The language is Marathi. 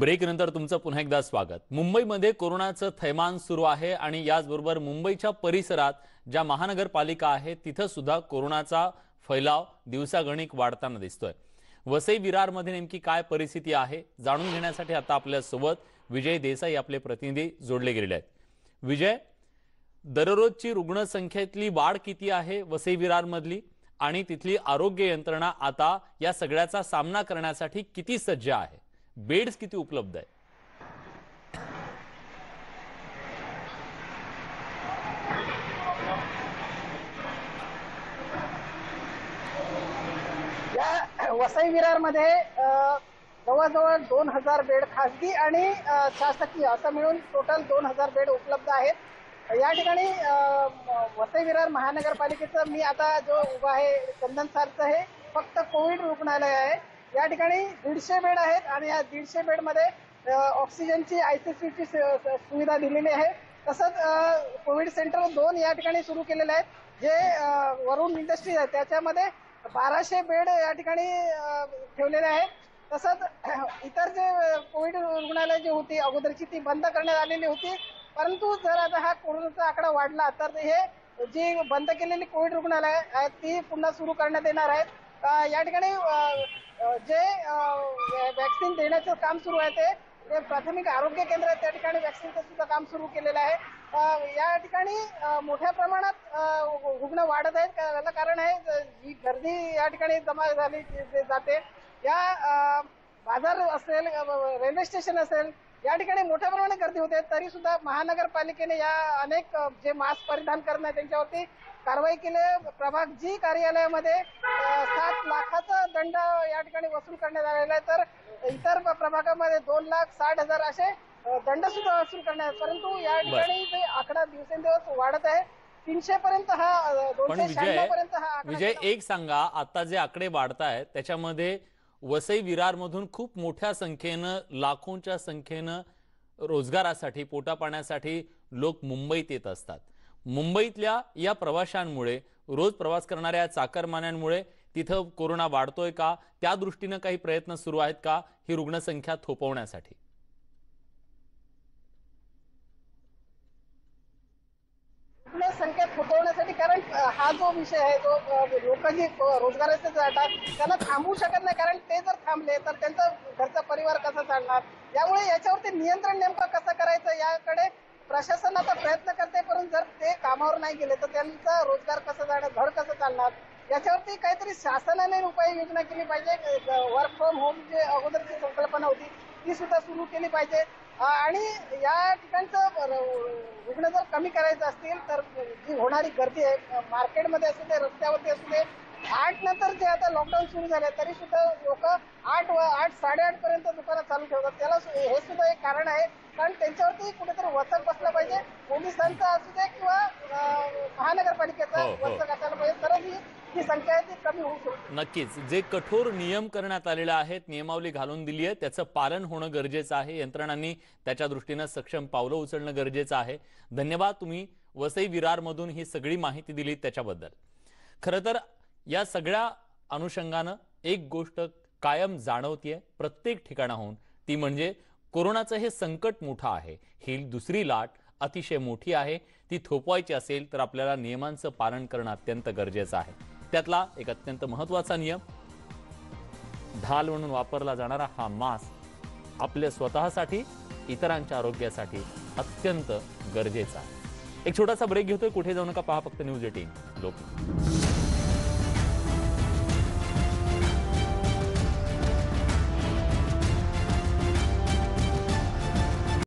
ब्रेक नंतर तुमचं पुन्हा एकदा स्वागत। मुंबईमध्ये कोरोनाचं थैमान सुरू आहे आणि याचबरोबर मुंबईच्या परिसरात ज्या महानगरपालिका आहेत तिथं सुद्धा कोरोनाचा फैलाव दिवसागणिक वाढताना दिसतोय। वसई विरारमध्ये नेमकी काय परिस्थिती आहे जाणून घेण्यासाठी आता आपल्या सोबत विजय देसाई आपले प्रतिनिधी जोडले गेलेले आहेत। विजय, दररोजची रुग्णसंख्येतली वाढ किती आहे वसई विरारमधली आणि तिथली आरोग्य यंत्रणा आता या सगळ्याचा सामना करण्यासाठी किती सज्ज आहे? बेड्स किती उपलब्ध आहे? या वसई विरारमध्ये जवळजवळ 2000 बेड खासगी आणि शासकीय असं मिळून टोटल 2000 बेड उपलब्ध आहेत। या ठिकाणी वसई विरार महानगरपालिकेचं मी आता जो उभा आहे चंदनसारचं हे फक्त कोविड रुग्णालय आहे। या ठिकाणी 150 बेड आहेत आणि या 150 बेड मध्ये ऑक्सिजनची आयसीयूची सुविधा दिलेली आहे। तसंच कोविड सेंटर 2 या ठिकाणी सुरू केलेले आहेत जे वरुण इंडस्ट्री आहे त्याच्यामध्ये 1200 बेड या ठिकाणी ठेवलेले आहेत। तसंच इतर जे कोविड रुग्णालय जी होती अगोदरची ती बंद करण्यात आलेली होती, परंतु जर आता हा कोरोनाचा आकडा वाढला तर हे जी बंद केलेली कोविड रुग्णालय आहेत ती पुन्हा सुरू करण्यात येणार आहेत। या ठिकाणी जे वॅक्सिन देण्याचं काम सुरू आहे ते प्राथमिक आरोग्य केंद्र आहे, त्या ठिकाणी वॅक्सिनचं सुद्धा काम सुरू केलेलं आहे। या ठिकाणी मोठ्या प्रमाणात रुग्ण वाढत आहेत, याला कारण आहे जी गर्दी या ठिकाणी जमा झाली जाते। या बाजार असेल, रेल्वे स्टेशन असेल, या ठिकाणी मोठ्या प्रमाणात गर्दी होते, तरी सुद्धा महानगरपालिकेने या अनेक जे मास्क परिधान करणं त्यांच्यावरती कारवाई केली। प्रभाग जी कार्यालयामध्ये 7 लाखाचा दंड या ठिकाणी वसूल करण्यात आलेला आहे, तर इतर प्रभागामध्ये 2,60,000 असे दंड सुद्धा वसूल करण्यात, परंतु या ठिकाणी जे आकडा दिवसेंदिवस वाढत आहे 300 पर्यंत हा 296 पर्यंत हा आकडा। विजय, एक सांगा, आता जे आकडे वाढतायत त्याच्यामध्ये वसई विरार मधून खूप मोठ्या संख्येनं लाखोंच्या संख्येनं रोजगारासाठी पोटा पाण्यासाठी लोक मुंबईत येत असतात। मुंबईतल्या या प्रवाशांमुळे, रोज प्रवास करणाऱ्या चाकरमान्यांमुळे तिथं कोरोना वाढतोय का? त्या दृष्टीने काही प्रयत्न सुरू आहेत का ही रुग्णसंख्या थोपवण्यासाठी? संख्या थोपवण्यासाठी, कारण हा जो विषय आहे जो लोक जी रोजगाराचे जातात त्यांना थांबवू शकत नाही, कारण ते जर थांबले तर त्यांचा घरचा परिवार कसा चालणार? यामुळे याच्यावरती नियंत्रण नेमकं कसं करायचं याकडे प्रशासन आता प्रयत्न करते, परंतु जर ते कामावर नाही गेले तर त्यांचा रोजगार कसा जाणार, घर कसं चालणार? याच्यावरती काहीतरी शासनाने उपाययोजना केली पाहिजे। वर्क फ्रॉम होम जे अगोदरची संकल्पना होती ती सुद्धा सुरू केली पाहिजे आणि या ठिकाणचं रुग्ण जर कमी करायचं असतील तर जी होणारी गर्दी आहे मार्केटमध्ये असू दे, रस्त्यावरती असू दे, 8 नंतर जे आता लॉकडाऊन सुरू झाले तरी सुद्धा लोक 8 साडेआठ पर्यंत दुकानं चालू ठेवतात। त्याला हे सुद्धा एक कारण आहे, कारण त्यांच्यावरती कुठेतरी वचक बसला पाहिजे, पोलिसांचा असू दे किंवा महानगरपालिकेचा वचक असायला पाहिजे, तरच ही संख्या आहे ती कमी होऊ शकते। नक्कीच, जे कठोर नियम करण्यात आलेले आहेत, नियमावली घालून दिली आहे, त्याचं पालन होणं गरजेचं आहे। यंत्रणांनी त्याच्या दृष्टीने सक्षम पावलं उचलणं गरजेचं आहे। धन्यवाद, तुम्ही वसई विरार मधून ही सगळी माहिती दिली त्याच्याबद्दल। खरं तर या सगळ्या अनुषंगानं एक गोष्ट कायम जाणवतीये प्रत्येक ठिकाणाहून, ती म्हणजे कोरोनाचं हे संकट मोठं आहे, ही दुसरी लाट अतिशय मोठी आहे, ती थोपवायची असेल तर आपल्याला नियमांचं पालन करणं अत्यंत गरजेचं आहे। त्यातला एक अत्यंत महत्त्वाचा नियम, ढाल म्हणून वापरला जाणारा हा मास्क आपल्या स्वतःसाठी, इतरांच्या आरोग्यासाठी अत्यंत गरजेचा आहे। एक छोटासा ब्रेक घेतोय, कुठे जाऊ नका, पहा फक्त न्यूज 18 लोक।